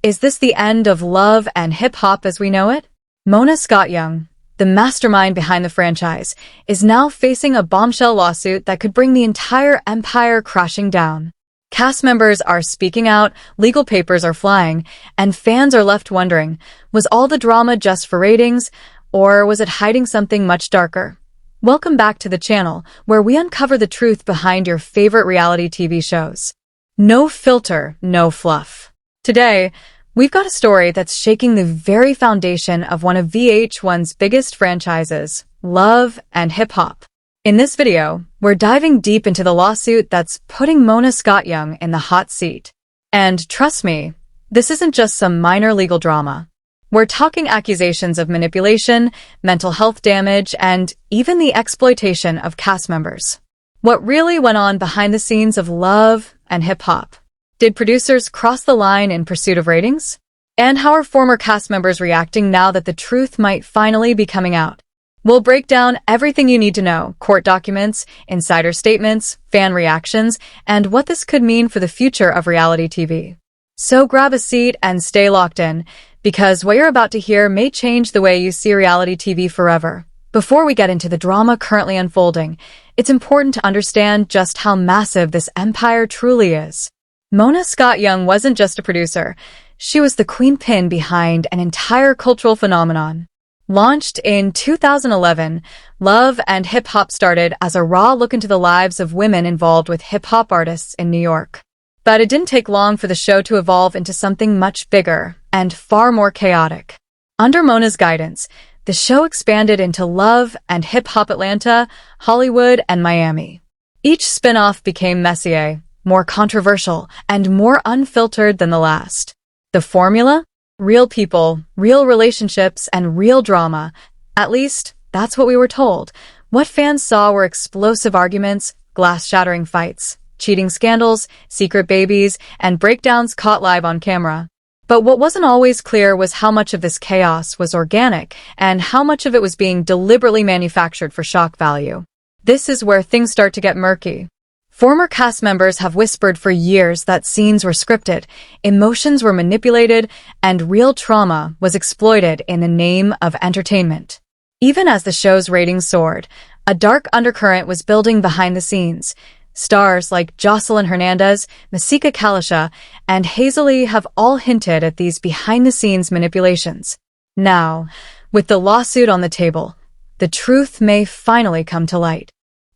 Is this the end of love and hip-hop as we know it? Mona Scott-Young, the mastermind behind the franchise, is now facing a bombshell lawsuit that could bring the entire empire crashing down. Cast members are speaking out, legal papers are flying, and fans are left wondering, was all the drama just for ratings, or was it hiding something much darker? Welcome back to the channel, where we uncover the truth behind your favorite reality TV shows. No filter, no fluff. Today, we've got a story that's shaking the very foundation of one of VH1's biggest franchises, love and hip-hop. In this video, we're diving deep into the lawsuit that's putting Mona Scott-Young in the hot seat. And trust me, this isn't just some minor legal drama. We're talking accusations of manipulation, mental health damage, and even the exploitation of cast members. What really went on behind the scenes of love and hip-hop? Did producers cross the line in pursuit of ratings? And how are former cast members reacting now that the truth might finally be coming out? We'll break down everything you need to know: court documents, insider statements, fan reactions, and what this could mean for the future of reality TV. So grab a seat and stay locked in, because what you're about to hear may change the way you see reality TV forever. Before we get into the drama currently unfolding, it's important to understand just how massive this empire truly is. Mona Scott-Young wasn't just a producer. She was the queen pin behind an entire cultural phenomenon. Launched in 2011, Love and Hip Hop started as a raw look into the lives of women involved with hip-hop artists in New York. But it didn't take long for the show to evolve into something much bigger and far more chaotic. Under Mona's guidance, the show expanded into Love and Hip Hop Atlanta, Hollywood, and Miami. Each spin-off became messier, more controversial, and more unfiltered than the last. The formula? Real people, real relationships, and real drama. At least, that's what we were told. What fans saw were explosive arguments, glass-shattering fights, cheating scandals, secret babies, and breakdowns caught live on camera. But what wasn't always clear was how much of this chaos was organic and how much of it was being deliberately manufactured for shock value. This is where things start to get murky. Former cast members have whispered for years that scenes were scripted, emotions were manipulated, and real trauma was exploited in the name of entertainment. Even as the show's ratings soared, a dark undercurrent was building behind the scenes. Stars like Jocelyn Hernandez, Masika Kalisha, and Hazel have all hinted at these behind-the-scenes manipulations. Now, with the lawsuit on the table, the truth may finally come to light.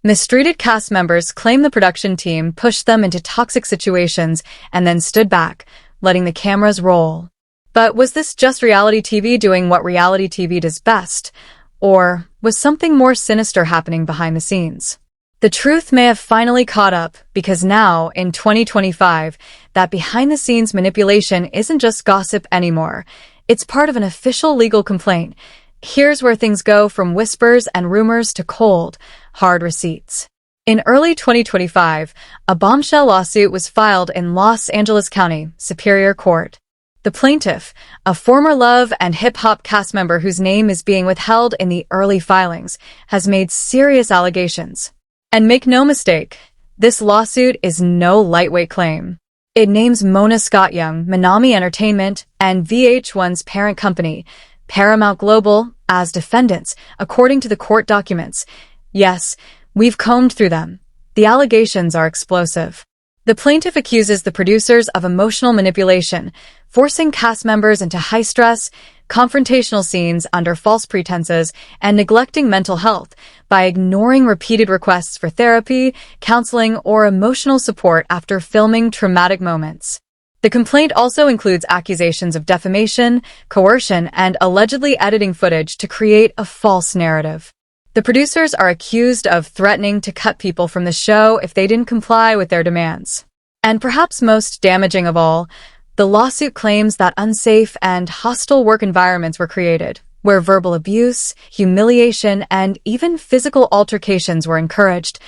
Mistreated cast members claim the production team pushed them into toxic situations and then stood back, letting the cameras roll. But was this just reality TV doing what reality TV does best? Or was something more sinister happening behind the scenes? The truth may have finally caught up, because now, in 2025, that behind-the-scenes manipulation isn't just gossip anymore. It's part of an official legal complaint. Here's where things go from whispers and rumors to cold, hard receipts. In early 2025, a bombshell lawsuit was filed in Los Angeles County Superior Court. The plaintiff, a former Love and Hip Hop cast member whose name is being withheld in the early filings, has made serious allegations. And make no mistake, this lawsuit is no lightweight claim. It names Mona Scott-Young, Minami Entertainment, and VH1's parent company, Paramount Global, as defendants, according to the court documents. Yes, we've combed through them. The allegations are explosive. The plaintiff accuses the producers of emotional manipulation, forcing cast members into high-stress, confrontational scenes under false pretenses, and neglecting mental health by ignoring repeated requests for therapy, counseling, or emotional support after filming traumatic moments. The complaint also includes accusations of defamation, coercion, and allegedly editing footage to create a false narrative. The producers are accused of threatening to cut people from the show if they didn't comply with their demands. And perhaps most damaging of all, the lawsuit claims that unsafe and hostile work environments were created, where verbal abuse, humiliation, and even physical altercations were encouraged,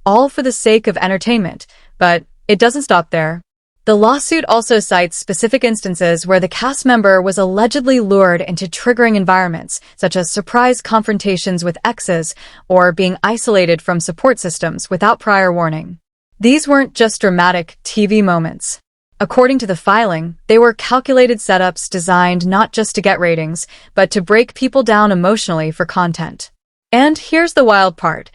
all for the sake of entertainment. But it doesn't stop there. The lawsuit also cites specific instances where the cast member was allegedly lured into triggering environments, such as surprise confrontations with exes or being isolated from support systems without prior warning. These weren't just dramatic TV moments. According to the filing, they were calculated setups designed not just to get ratings, but to break people down emotionally for content. And here's the wild part.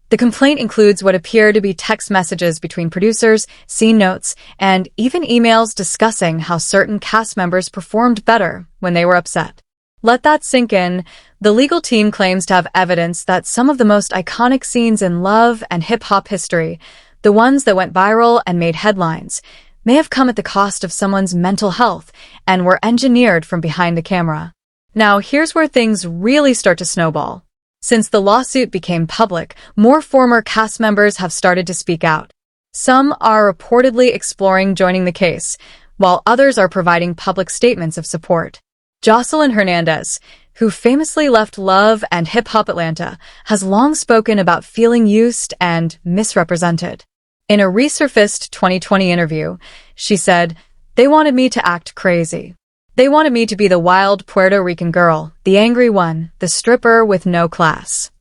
The complaint includes what appear to be text messages between producers, scene notes, and even emails discussing how certain cast members performed better when they were upset. Let that sink in. The legal team claims to have evidence that some of the most iconic scenes in love and hip-hop history, the ones that went viral and made headlines, may have come at the cost of someone's mental health and were engineered from behind the camera. Now, here's where things really start to snowball. Since the lawsuit became public, more former cast members have started to speak out. Some are reportedly exploring joining the case, while others are providing public statements of support. Jocelyn Hernandez, who famously left Love and Hip Hop Atlanta, has long spoken about feeling used and misrepresented. In a resurfaced 2020 interview, she said, "They wanted me to act crazy. They wanted me to be the wild Puerto Rican girl, the angry one, the stripper with no class."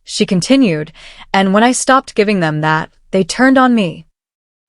She continued, "And when I stopped giving them that, they turned on me."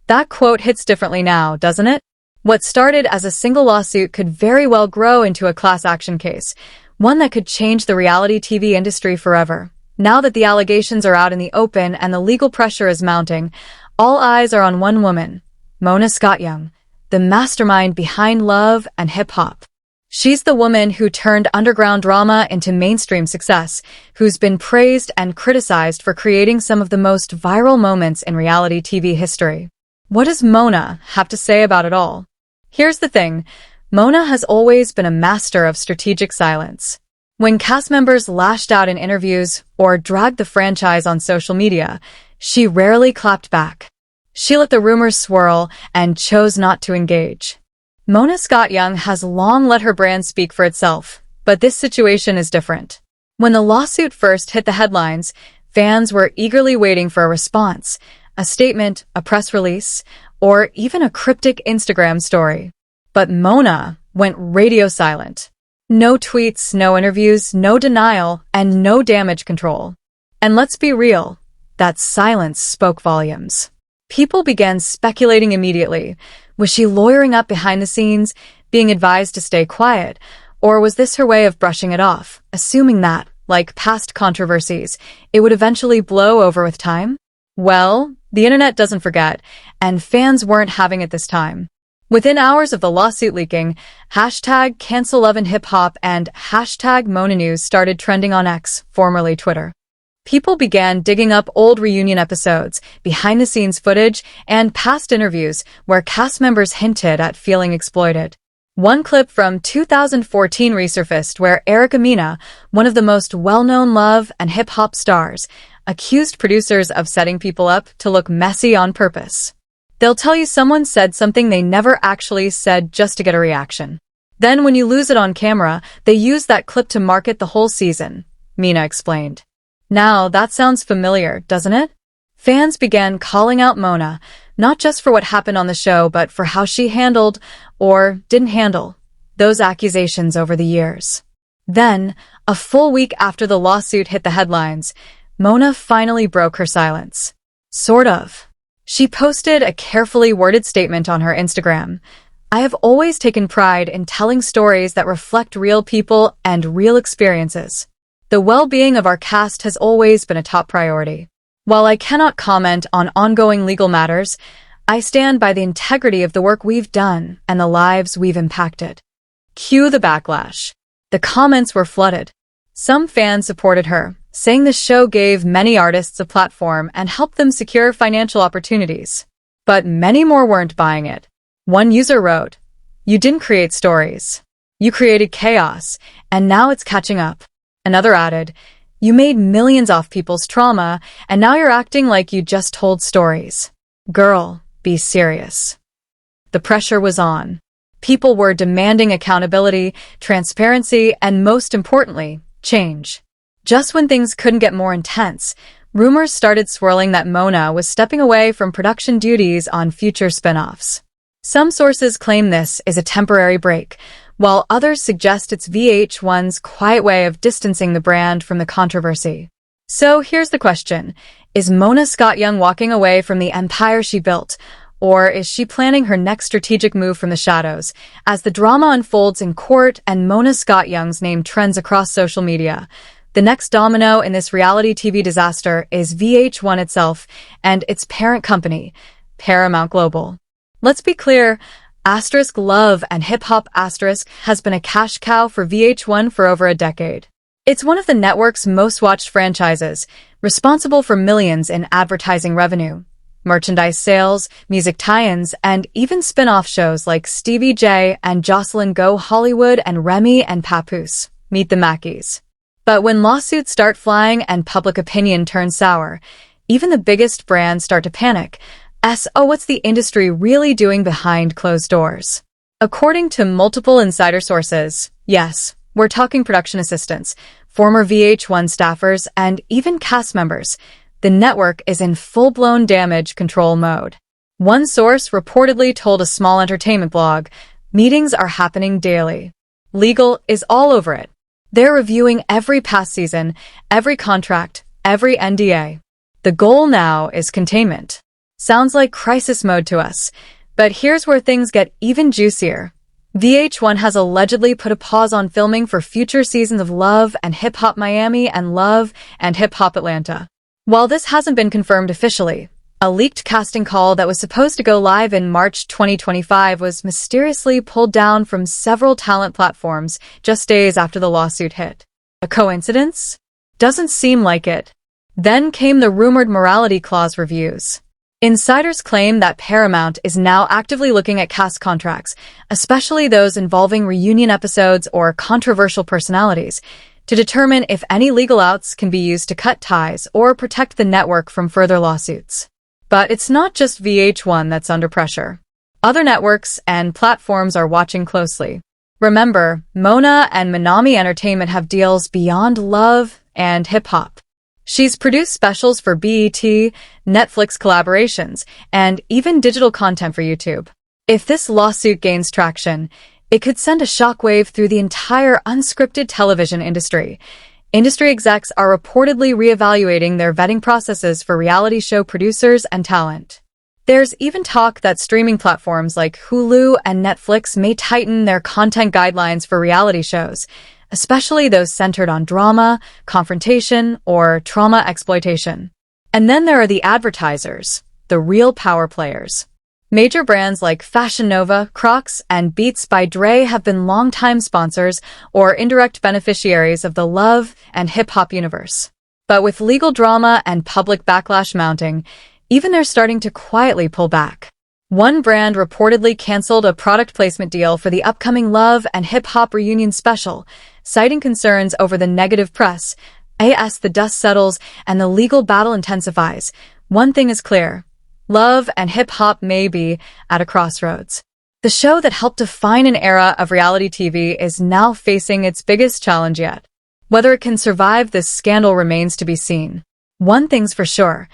That quote hits differently now, doesn't it? What started as a single lawsuit could very well grow into a class action case, one that could change the reality TV industry forever. Now that the allegations are out in the open and the legal pressure is mounting, all eyes are on one woman, Mona Scott-Young, the mastermind behind Love and Hip Hop. She's the woman who turned underground drama into mainstream success, who's been praised and criticized for creating some of the most viral moments in reality TV history. What does Mona have to say about it all? Here's the thing. Mona has always been a master of strategic silence. When cast members lashed out in interviews or dragged the franchise on social media, she rarely clapped back. She let the rumors swirl and chose not to engage. Mona Scott-Young has long let her brand speak for itself, but this situation is different. When the lawsuit first hit the headlines, fans were eagerly waiting for a response, a statement, a press release, or even a cryptic Instagram story. But Mona went radio silent. No tweets, no interviews, no denial, and no damage control. And let's be real, that silence spoke volumes. People began speculating immediately. Was she lawyering up behind the scenes, being advised to stay quiet, or was this her way of brushing it off, assuming that, like past controversies, it would eventually blow over with time? Well, the internet doesn't forget, and fans weren't having it this time. Within hours of the lawsuit leaking, hashtag #CancelLoveAndHipHop and hashtag MonaNews started trending on X, formerly Twitter. People began digging up old reunion episodes, behind-the-scenes footage, and past interviews where cast members hinted at feeling exploited. One clip from 2014 resurfaced where Erica Mena, one of the most well-known Love and hip-hop stars, accused producers of setting people up to look messy on purpose. They'll tell you someone said something they never actually said just to get a reaction. Then when you lose it on camera, they use that clip to market the whole season, Mena explained. Now, that sounds familiar, doesn't it? Fans began calling out Mona, not just for what happened on the show, but for how she handled, or didn't handle, those accusations over the years. Then, a full week after the lawsuit hit the headlines, Mona finally broke her silence. Sort of. She posted a carefully worded statement on her Instagram. "I have always taken pride in telling stories that reflect real people and real experiences. The well-being of our cast has always been a top priority. While I cannot comment on ongoing legal matters, I stand by the integrity of the work we've done and the lives we've impacted." Cue the backlash. The comments were flooded. Some fans supported her, saying the show gave many artists a platform and helped them secure financial opportunities. But many more weren't buying it. One user wrote, "You didn't create stories. You created chaos, and now it's catching up." Another added, "You made millions off people's trauma, and now you're acting like you just told stories. Girl, be serious." The pressure was on. People were demanding accountability, transparency, and most importantly, change. Just when things couldn't get more intense, rumors started swirling that Mona was stepping away from production duties on future spin-offs. Some sources claim this is a temporary break, while others suggest it's VH1's quiet way of distancing the brand from the controversy. So here's the question. Is Mona Scott-Young walking away from the empire she built, Or is she planning her next strategic move from the shadows? As the drama unfolds in court and Mona Scott-Young's name trends across social media, the next domino in this reality TV disaster is VH1 itself and its parent company, Paramount Global. Let's be clear, Love and Hip Hop has been a cash cow for VH1 for over a decade. It's one of the network's most watched franchises, responsible for millions in advertising revenue, merchandise sales, music tie-ins, and even spin-off shows like Stevie J and Jocelyn Go Hollywood and Remy and Papoose, Meet the Mackies. But when lawsuits start flying and public opinion turns sour, even the biggest brands start to panic. What's the industry really doing behind closed doors? According to multiple insider sources, yes, we're talking production assistants, former VH1 staffers, and even cast members. The network is in full-blown damage control mode. One source reportedly told a small entertainment blog, meetings are happening daily. Legal is all over it. They're reviewing every past season, every contract, every NDA. The goal now is containment. Sounds like crisis mode to us, but here's where things get even juicier. VH1 has allegedly put a pause on filming for future seasons of Love and Hip Hop Miami and Love and Hip Hop Atlanta. While this hasn't been confirmed officially, a leaked casting call that was supposed to go live in March 2025 was mysteriously pulled down from several talent platforms just days after the lawsuit hit. A coincidence? Doesn't seem like it. Then came the rumored morality clause reviews. Insiders claim that Paramount is now actively looking at cast contracts, especially those involving reunion episodes or controversial personalities, to determine if any legal outs can be used to cut ties or protect the network from further lawsuits. But it's not just VH1 that's under pressure. Other networks and platforms are watching closely. Remember, Mona and Minami Entertainment have deals beyond Love and Hip Hop. She's produced specials for BET, Netflix collaborations, and even digital content for YouTube. If this lawsuit gains traction, it could send a shockwave through the entire unscripted television industry. Industry execs are reportedly reevaluating their vetting processes for reality show producers and talent. There's even talk that streaming platforms like Hulu and Netflix may tighten their content guidelines for reality shows, especially those centered on drama, confrontation, or trauma exploitation. And then there are the advertisers, the real power players. Major brands like Fashion Nova, Crocs, and Beats by Dre have been longtime sponsors or indirect beneficiaries of the Love and Hip Hop universe. But with legal drama and public backlash mounting, even they're starting to quietly pull back. One brand reportedly canceled a product placement deal for the upcoming Love and Hip Hop reunion special, citing concerns over the negative press. As the dust settles and the legal battle intensifies, one thing is clear. Love and Hip Hop may be at a crossroads. The show that helped define an era of reality TV is now facing its biggest challenge yet. Whether it can survive this scandal remains to be seen. One thing's for sure.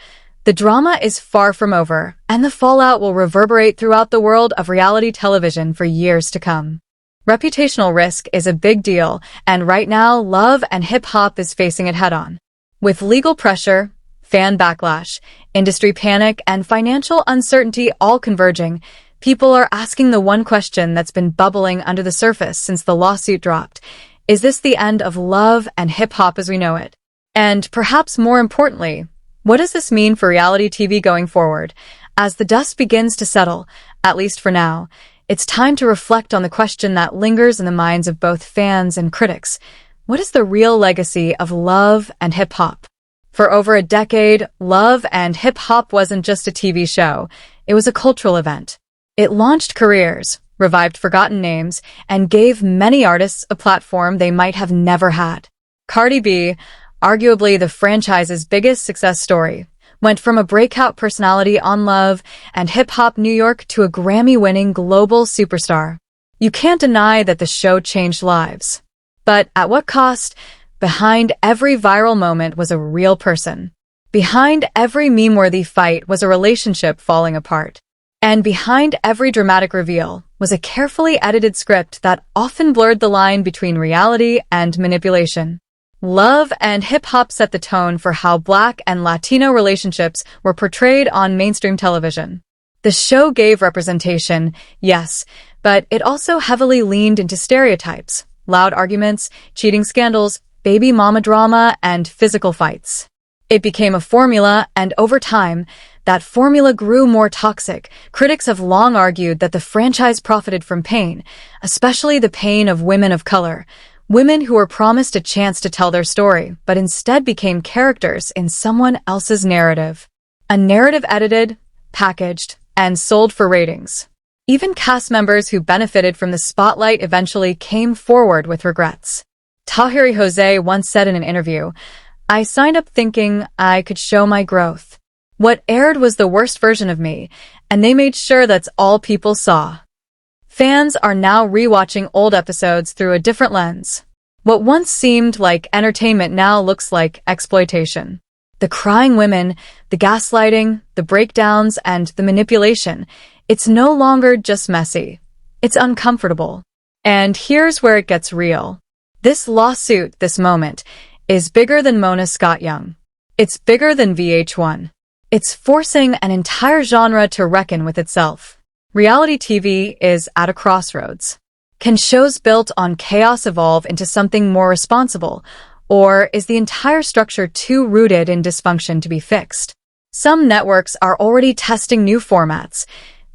The drama is far from over, and the fallout will reverberate throughout the world of reality television for years to come. Reputational risk is a big deal, and right now, Love and Hip Hop is facing it head-on. With legal pressure, fan backlash, industry panic, and financial uncertainty all converging, people are asking the one question that's been bubbling under the surface since the lawsuit dropped. Is this the end of Love and Hip Hop as we know it? And perhaps more importantly, what does this mean for reality TV going forward? As the dust begins to settle, at least for now, it's time to reflect on the question that lingers in the minds of both fans and critics. What is the real legacy of Love and Hip Hop? For over a decade, Love and Hip Hop wasn't just a TV show. It was a cultural event. It launched careers, revived forgotten names, and gave many artists a platform they might have never had. Cardi B, arguably the franchise's biggest success story, went from a breakout personality on Love and Hip Hop New York to a Grammy-winning global superstar. You can't deny that the show changed lives. But at what cost? Behind every viral moment was a real person. Behind every meme-worthy fight was a relationship falling apart. And behind every dramatic reveal was a carefully edited script that often blurred the line between reality and manipulation. Love and Hip Hop set the tone for how Black and Latino relationships were portrayed on mainstream television. The show gave representation, yes, but it also heavily leaned into stereotypes, loud arguments, cheating scandals, baby mama drama, and physical fights. It became a formula, and over time, that formula grew more toxic. Critics have long argued that the franchise profited from pain, especially the pain of women of color, women who were promised a chance to tell their story, but instead became characters in someone else's narrative. A narrative edited, packaged, and sold for ratings. Even cast members who benefited from the spotlight eventually came forward with regrets. Tahiri Jose once said in an interview, "I signed up thinking I could show my growth. What aired was the worst version of me, and they made sure that's all people saw." Fans are now rewatching old episodes through a different lens. What once seemed like entertainment now looks like exploitation. The crying women, the gaslighting, the breakdowns, and the manipulation, it's no longer just messy. It's uncomfortable. And here's where it gets real. This lawsuit, this moment, is bigger than Mona Scott Young. It's bigger than VH1. It's forcing an entire genre to reckon with itself. Reality TV is at a crossroads. Can shows built on chaos evolve into something more responsible, or is the entire structure too rooted in dysfunction to be fixed? Some networks are already testing new formats,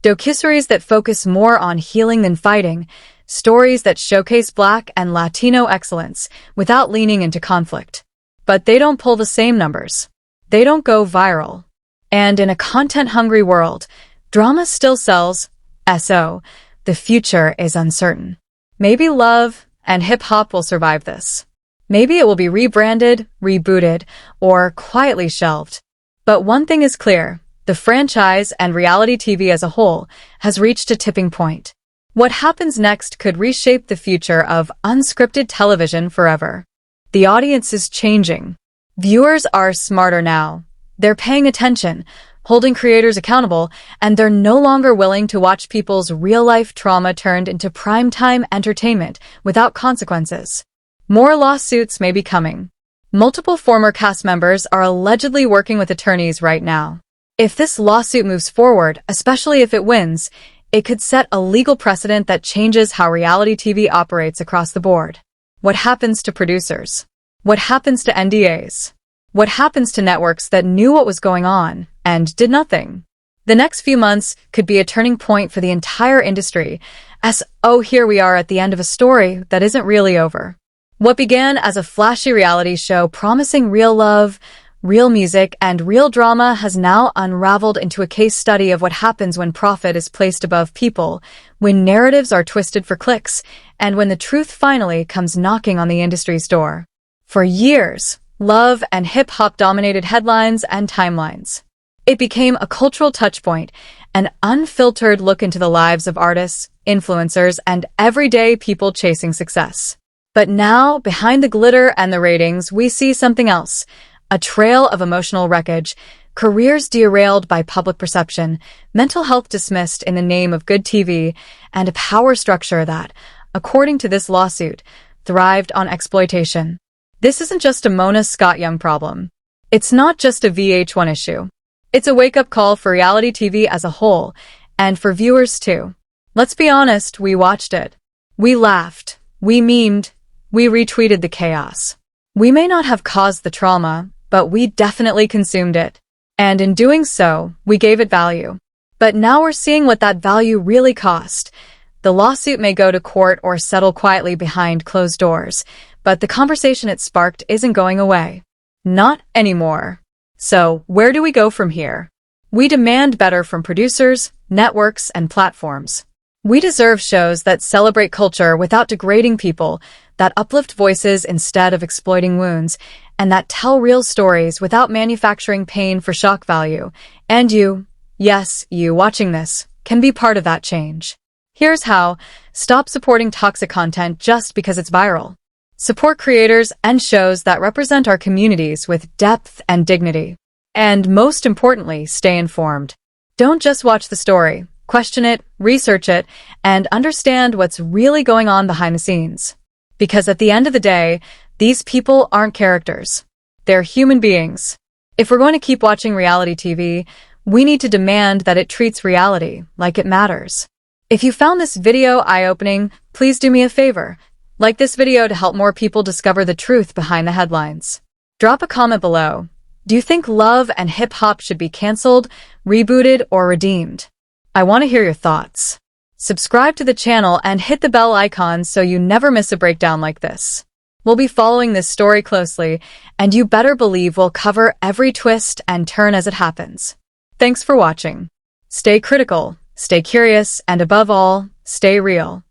docuseries that focus more on healing than fighting, stories that showcase Black and Latino excellence without leaning into conflict. But they don't pull the same numbers. They don't go viral. And in a content-hungry world, drama still sells. So, the future is uncertain. Maybe love and hip-hop will survive this. Maybe it will be rebranded, rebooted, or quietly shelved. But one thing is clear, the franchise and reality TV as a whole has reached a tipping point. What happens next could reshape the future of unscripted television forever. The audience is changing. Viewers are smarter now. They're paying attention, holding creators accountable, and they're no longer willing to watch people's real-life trauma turned into primetime entertainment without consequences. More lawsuits may be coming. Multiple former cast members are allegedly working with attorneys right now. If this lawsuit moves forward, especially if it wins, it could set a legal precedent that changes how reality TV operates across the board. What happens to producers? What happens to NDAs? What happens to networks that knew what was going on and did nothing? The next few months could be a turning point for the entire industry, as here we are at the end of a story that isn't really over. What began as a flashy reality show promising real love, real music, and real drama has now unraveled into a case study of what happens when profit is placed above people, when narratives are twisted for clicks, and when the truth finally comes knocking on the industry's door. For years, love and hip-hop dominated headlines and timelines. It became a cultural touchpoint, an unfiltered look into the lives of artists, influencers, and everyday people chasing success. But now, behind the glitter and the ratings, we see something else. A trail of emotional wreckage, careers derailed by public perception, mental health dismissed in the name of good TV, and a power structure that, according to this lawsuit, thrived on exploitation. This isn't just a Mona Scott Young problem. It's not just a VH1 issue. It's a wake-up call for reality TV as a whole, and for viewers too. Let's be honest, we watched it. We laughed. We memed. We retweeted the chaos. We may not have caused the trauma, but we definitely consumed it. And in doing so, we gave it value. But now we're seeing what that value really cost. The lawsuit may go to court or settle quietly behind closed doors, but the conversation it sparked isn't going away. Not anymore. So, where do we go from here? We demand better from producers, networks, and platforms. We deserve shows that celebrate culture without degrading people, that uplift voices instead of exploiting wounds, and that tell real stories without manufacturing pain for shock value. And you, yes, you watching this, can be part of that change. Here's how. Stop supporting toxic content just because it's viral. Support creators and shows that represent our communities with depth and dignity. And most importantly, stay informed. Don't just watch the story. Question it, research it, and understand what's really going on behind the scenes. Because at the end of the day, these people aren't characters. They're human beings. If we're going to keep watching reality TV, we need to demand that it treats reality like it matters. If you found this video eye-opening, please do me a favor. Like this video to help more people discover the truth behind the headlines. Drop a comment below. Do you think love and hip-hop should be cancelled, rebooted, or redeemed? I want to hear your thoughts. Subscribe to the channel and hit the bell icon so you never miss a breakdown like this. We'll be following this story closely, and you better believe we'll cover every twist and turn as it happens. Thanks for watching. Stay critical, stay curious, and above all, stay real.